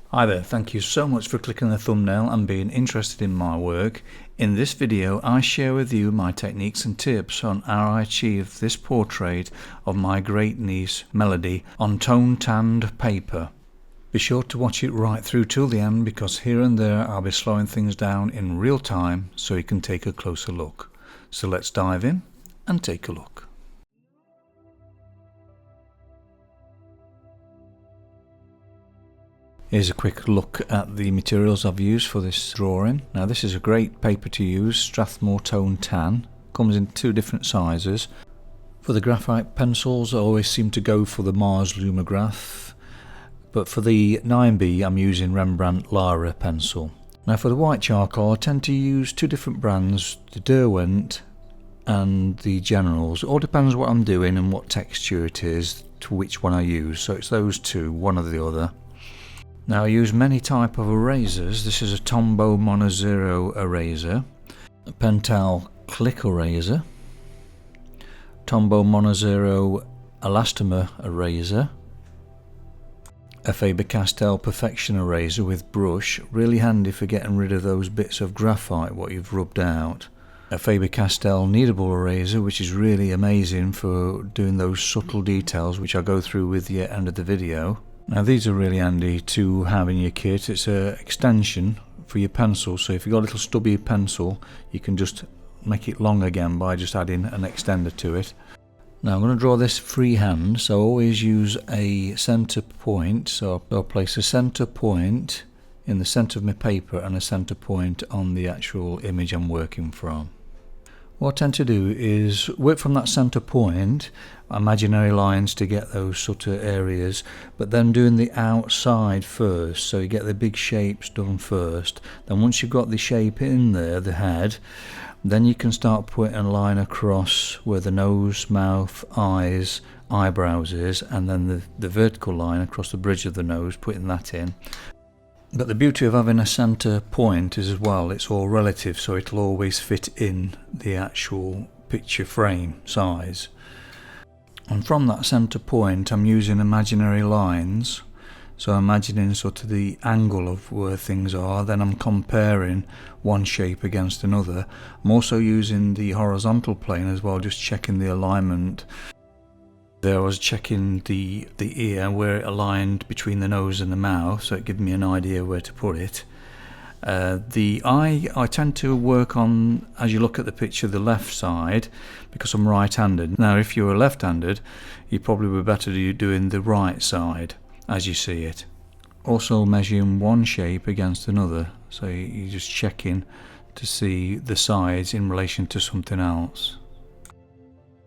Hi there, thank you so much for clicking the thumbnail and being interested in my work. In this video I share with you my techniques and tips on how I achieved this portrait of my great niece Melody on tone tanned paper. Be sure to watch it right through till the end because here and there I'll be slowing things down in real time so you can take a closer look. So let's dive in and take a look. Here's a quick look at the materials I've used for this drawing. Now this is a great paper to use, Strathmore Tone Tan. Comes in two different sizes. For the graphite pencils I always seem to go for the Mars Lumograph, but for the 9B I'm using Rembrandt Lyra pencil. Now for the white charcoal I tend to use two different brands, the Derwent and the Generals. It all depends what I'm doing and what texture it is to which one I use, so it's those two, one or the other. Now I use many type of erasers. This is a Tombow Mono Zero eraser, a Pentel Click eraser, Tombow Mono Zero Elastomer eraser, a Faber-Castell Perfection eraser with brush, really handy for getting rid of those bits of graphite what you've rubbed out. A Faber-Castell kneadable eraser, which is really amazing for doing those subtle details which I'll go through with you at the end of the video. Now these are really handy to have in your kit. It's an extension for your pencil, so if you've got a little stubby pencil you can just make it long again by just adding an extender to it. Now I'm going to draw this freehand, so I always use a centre point, so I'll place a centre point in the centre of my paper and a centre point on the actual image I'm working from. What I tend to do is work from that centre point, imaginary lines to get those sort of areas, but then doing the outside first, so you get the big shapes done first. Then once you've got the shape in there, the head, then you can start putting a line across where the nose, mouth, eyes, eyebrows is, and then the vertical line across the bridge of the nose, putting that in. But the beauty of having a centre point is as well, it's all relative, so it'll always fit in the actual picture frame size. And from that centre point I'm using imaginary lines, so I'm imagining sort of the angle of where things are, then I'm comparing one shape against another. I'm also using the horizontal plane as well, just checking the alignment. There I was checking the ear, where it aligned between the nose and the mouth, so it gave me an idea where to put it. The eye I tend to work on, as you look at the picture, the left side, because I'm right-handed. Now if you were left-handed you'd probably be better doing the right side as you see it. Also measuring one shape against another, so you're just checking to see the sides in relation to something else.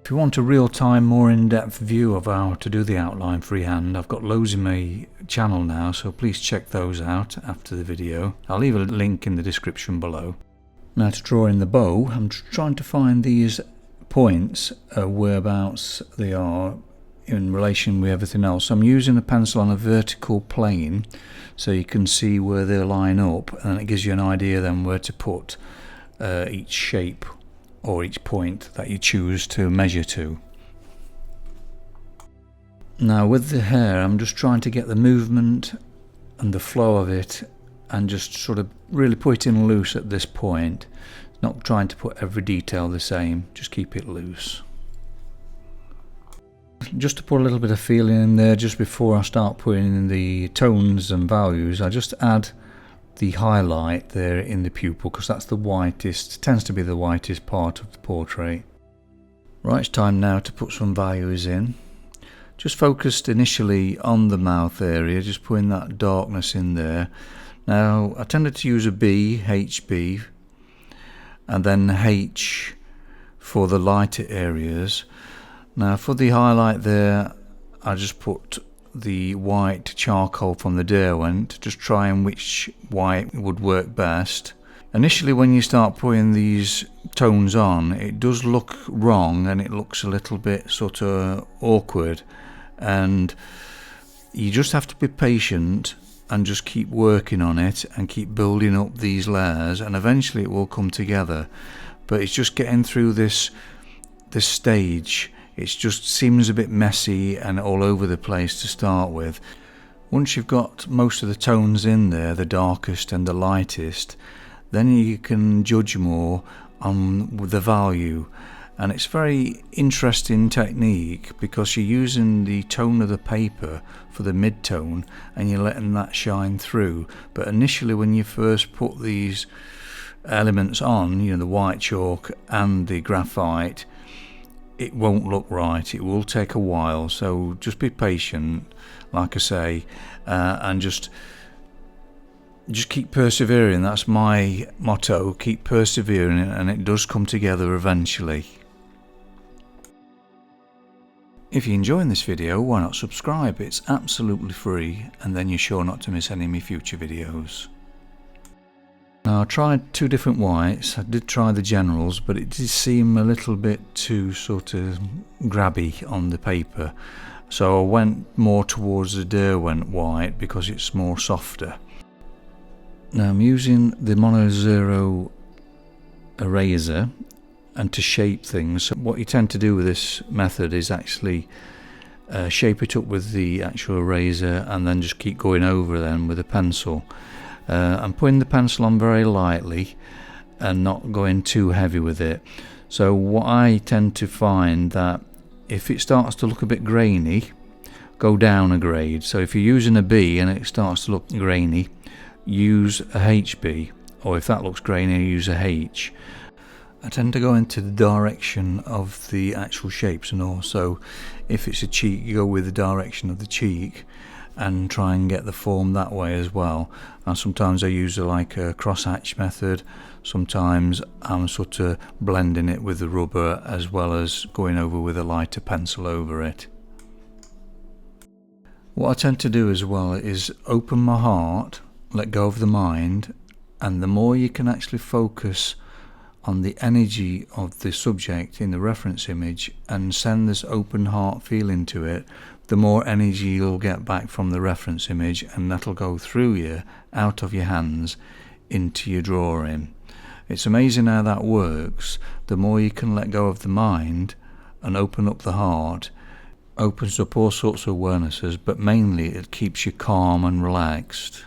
If you want a real-time, more in-depth view of how to do the outline freehand, I've got loads in my channel now, so please check those out after the video. I'll leave a link in the description below. Now to draw in the bow, I'm trying to find these points, whereabouts they are in relation with everything else. I'm using a pencil on a vertical plane so you can see where they line up, and it gives you an idea then where to put each shape or each point that you choose to measure to. Now with the hair I'm just trying to get the movement and the flow of it and just sort of really put it in loose at this point. Not trying to put every detail the same, just keep it loose. Just to put a little bit of feeling in there just before I start putting in the tones and values, I just add the highlight there in the pupil because that's the whitest, tends to be the whitest part of the portrait. Right, it's time now to put some values in. Just focused initially on the mouth area, just putting that darkness in there. Now I tended to use a B, HB, and then H for the lighter areas. Now for the highlight there I just put the white charcoal from the Derwent, just trying which white would work best. Initially when you start putting these tones on it does look wrong and it looks a little bit sort of awkward, and you just have to be patient and just keep working on it and keep building up these layers, and eventually it will come together. But it's just getting through this stage. It just seems a bit messy and all over the place to start with. Once you've got most of the tones in there, the darkest and the lightest, then you can judge more on the value. And it's a very interesting technique because you're using the tone of the paper for the mid-tone and you're letting that shine through. But initially when you first put these elements on, you know, the white chalk and the graphite, it won't look right. It will take a while, so just be patient, like I say, and just keep persevering. That's my motto, keep persevering, and it does come together eventually. If you're enjoying this video, why not subscribe? It's absolutely free, and then you're sure not to miss any of my future videos. Now, I tried two different whites. I did try the generals, but it did seem a little bit too sort of grabby on the paper, so I went more towards the Derwent white because it's more softer. Now I'm using the Mono Zero eraser, and to shape things, so what you tend to do with this method is actually shape it up with the actual eraser and then just keep going over them with a pencil. I'm putting the pencil on very lightly and not going too heavy with it. So what I tend to find that if it starts to look a bit grainy, go down a grade. So if you're using a B and it starts to look grainy, use a HB, or if that looks grainy, use a H. I tend to go into the direction of the actual shapes, and also if it's a cheek, you go with the direction of the cheek and try and get the form that way as well. And sometimes I use like a crosshatch method, sometimes I'm sort of blending it with the rubber as well as going over with a lighter pencil over it. What I tend to do as well is open my heart, let go of the mind, and the more you can actually focus on the energy of the subject in the reference image and send this open heart feeling to it, the more energy you'll get back from the reference image, and that'll go through you, out of your hands, into your drawing. It's amazing how that works. The more you can let go of the mind and open up the heart, opens up all sorts of awarenesses, but mainly it keeps you calm and relaxed.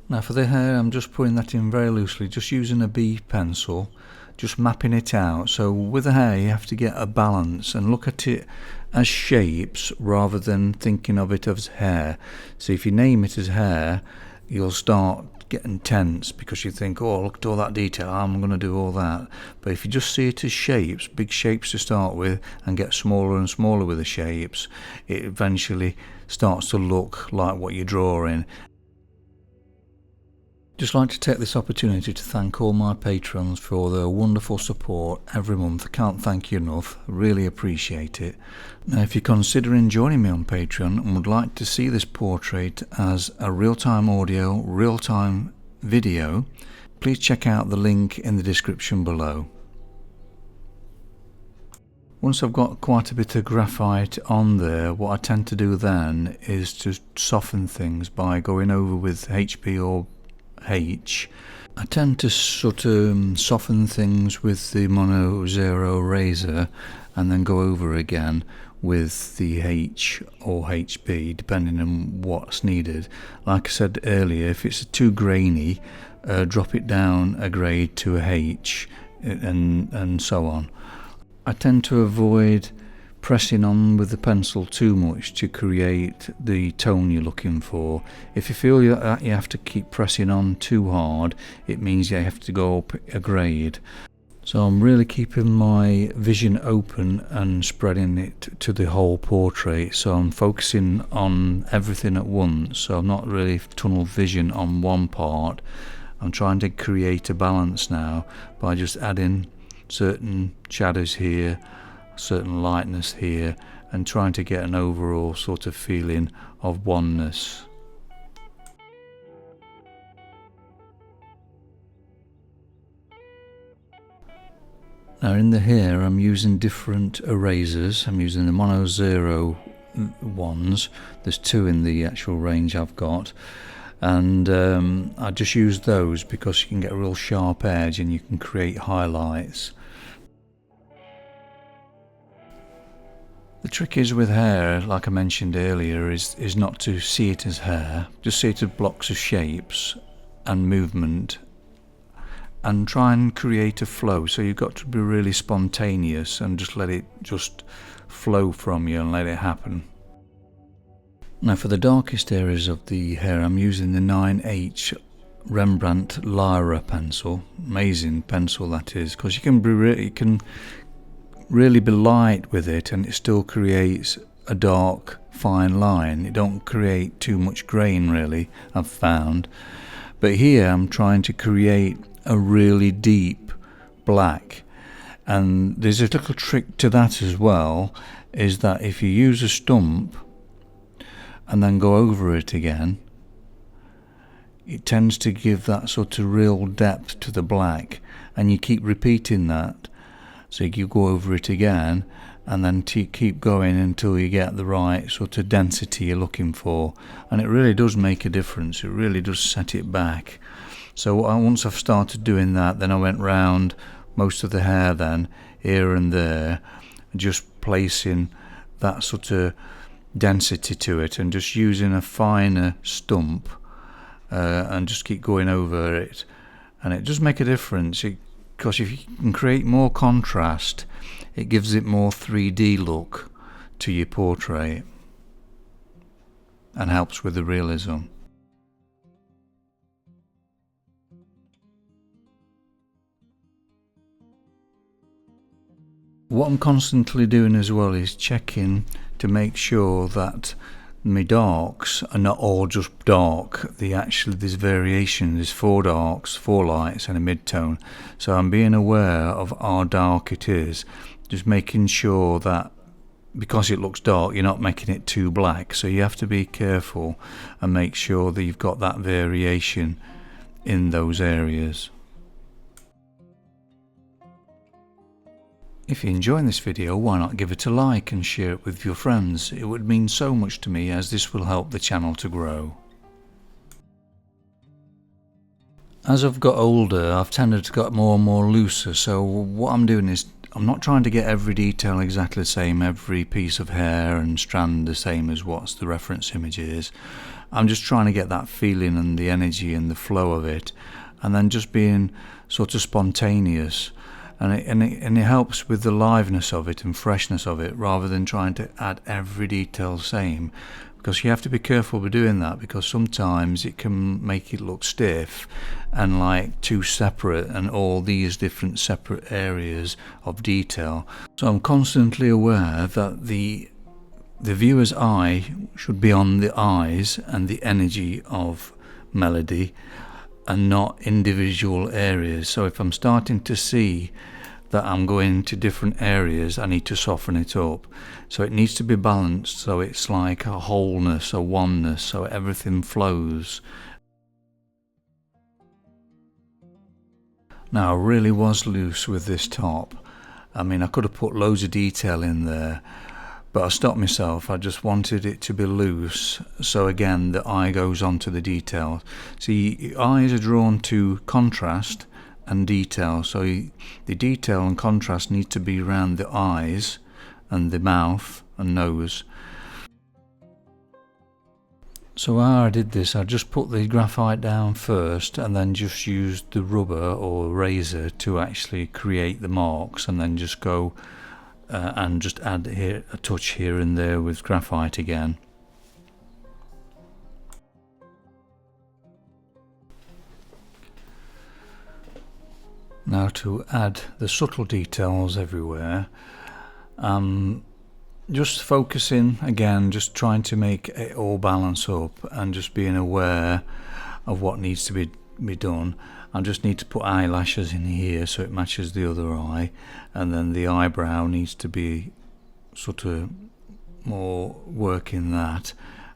Now for the hair, I'm just putting that in very loosely, just using a B pencil, just mapping it out. So with the hair you have to get a balance and look at it as shapes rather than thinking of it as hair. So if you name it as hair, you'll start getting tense because you think, oh, look at all that detail, I'm going to do all that. But if you just see it as shapes, big shapes to start with, and get smaller and smaller with the shapes, it eventually starts to look like what you're drawing. Just like to take this opportunity to thank all my patrons for their wonderful support every month. I can't thank you enough, really appreciate it. Now if you're considering joining me on Patreon and would like to see this portrait as a real-time audio, real-time video, please check out the link in the description below. Once I've got quite a bit of graphite on there, what I tend to do then is to soften things by going over with HB or H. I tend to sort of soften things with the Mono Zero eraser and then go over again with the H or HB depending on what's needed. Like I said earlier, if it's too grainy, drop it down a grade to a H and so on. I tend to avoid pressing on with the pencil too much to create the tone you're looking for. If you feel you have to keep pressing on too hard, it means you have to go up a grade. So I'm really keeping my vision open and spreading it to the whole portrait, so I'm focusing on everything at once, so I'm not really tunnel vision on one part. I'm trying to create a balance now by just adding certain shadows here, certain lightness here, and trying to get an overall sort of feeling of oneness. Now in the hair I'm using different erasers. I'm using the Mono Zero ones. There's two in the actual range I've got, and I just use those because you can get a real sharp edge and you can create highlights. The trick is with hair, like I mentioned earlier, is not to see it as hair, just see it as blocks of shapes and movement, and try and create a flow. So you've got to be really spontaneous and just let it just flow from you and let it happen. Now for the darkest areas of the hair, I'm using the 9H Rembrandt Lyra pencil. Amazing pencil that is, because you can really be light with it and it still creates a dark fine line. It don't create too much grain really, I've found. But here I'm trying to create a really deep black, and there's a little trick to that as well, is that if you use a stump and then go over it again, it tends to give that sort of real depth to the black, and you keep repeating that. So you go over it again and then keep going until you get the right sort of density you're looking for, and it really does make a difference. It really does set it back. So once I've started doing that, then I went round most of the hair then, here and there, just placing that sort of density to it and just using a finer stump and just keep going over it, and it does make a difference. Because if you can create more contrast, it gives it more 3D look to your portrait and helps with the realism. What I'm constantly doing as well is checking to make sure that my darks are not all just dark. There's variation. There's 4 darks, 4 lights and a mid-tone. So I'm being aware of how dark it is, just making sure that because it looks dark, you're not making it too black. So you have to be careful and make sure that you've got that variation in those areas. If you're enjoying this video, why not give it a like and share it with your friends? It would mean so much to me, as this will help the channel to grow. As I've got older, I've tended to get more and more looser, so what I'm doing is I'm not trying to get every detail exactly the same, every piece of hair and strand the same as what the reference image is. I'm just trying to get that feeling and the energy and the flow of it, and then just being sort of spontaneous. And it helps with the liveness of it and freshness of it, rather than trying to add every detail the same, because you have to be careful with doing that, because sometimes it can make it look stiff and like too separate and all these different separate areas of detail. So I'm constantly aware that the viewer's eye should be on the eyes and the energy of melody, and not individual areas. So if I'm starting to see that I'm going to different areas, I need to soften it up. So it needs to be balanced, so it's like a wholeness, a oneness, so everything flows. Now I really was loose with this top. I mean, I could have put loads of detail in there, but I stopped myself. I just wanted it to be loose, so again the eye goes on to the detail. See, eyes are drawn to contrast and detail, so the detail and contrast need to be around the eyes and the mouth and nose. So how I did this, I just put the graphite down first and then just used the rubber or razor to actually create the marks, and then just go and just add here a touch here and there with graphite again. Now to add the subtle details everywhere, just focusing again, just trying to make it all balance up and just being aware of what needs to be done. I just need to put eyelashes in here so it matches the other eye, and then the eyebrow needs to be sort of more work in that,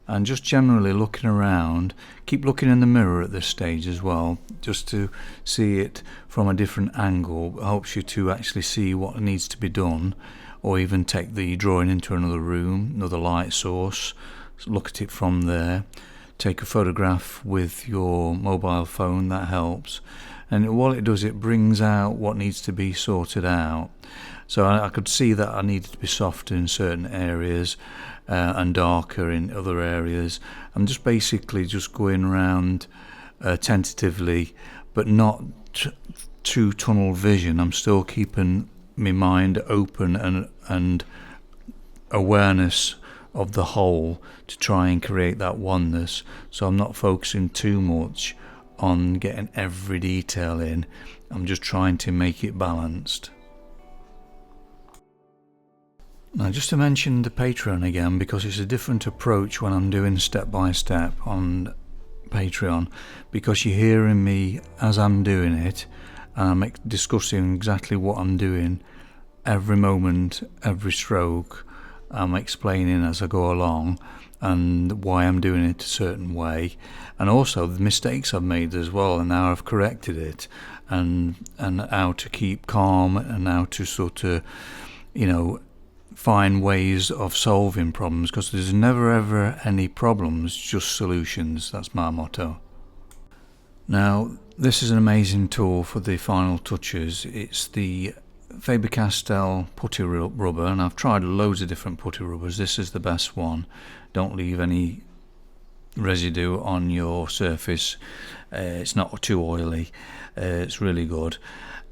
and just generally looking around. Keep looking in the mirror at this stage as well, just to see it from a different angle. It helps you to actually see what needs to be done, or even take the drawing into another room, another light source, look at it from there. take a photograph with your mobile phone, that helps. And what it does, it brings out what needs to be sorted out. So I could see that I needed to be softer in certain areas and darker in other areas. I'm just basically just going around tentatively, but not too tunnel vision. I'm still keeping my mind open and awareness of the whole to try and create that oneness. So I'm not focusing too much on getting every detail in. I'm just trying to make it balanced. Now, just to mention the Patreon again, because it's a different approach when I'm doing step by step on Patreon, because you're hearing me as I'm doing it, and I'm discussing exactly what I'm doing every moment, every stroke. I'm explaining as I go along and why I'm doing it a certain way, and also the mistakes I've made as well, and how I've corrected it, and how to keep calm, and how to sort of, find ways of solving problems, because there's never ever any problems, just solutions. That's my motto. Now, this is an amazing tool for the final touches. It's the Faber-Castell putty rubber, and I've tried loads of different putty rubbers. This is the best one. Don't leave any residue on your surface. It's not too oily. It's really good.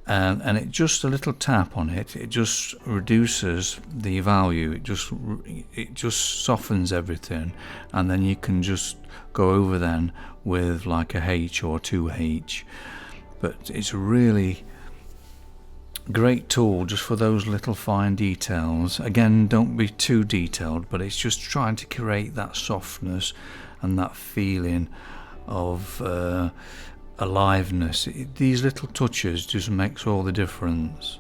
And it just, a little tap on it, it just reduces the value. It just softens everything, and then you can just go over then with like a H or 2H. But it's a really great tool just for those little fine details. Again, don't be too detailed, but it's just trying to create that softness and that feeling of aliveness. These little touches just makes all the difference.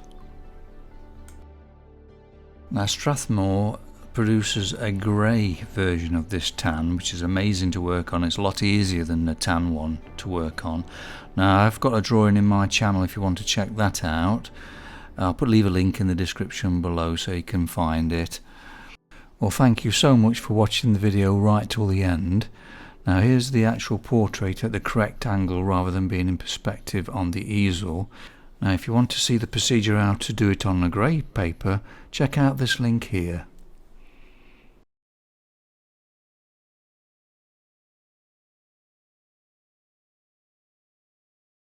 Now, Strathmore produces a grey version of this tan, which is amazing to work on. It's a lot easier than the tan one to work on. Now, I've got a drawing in my channel if you want to check that out. I'll leave a link in the description below so you can find it. Well, thank you so much for watching the video right till the end. Now, here's the actual portrait at the correct angle rather than being in perspective on the easel. Now, if you want to see the procedure how to do it on a grey paper, check out this link here.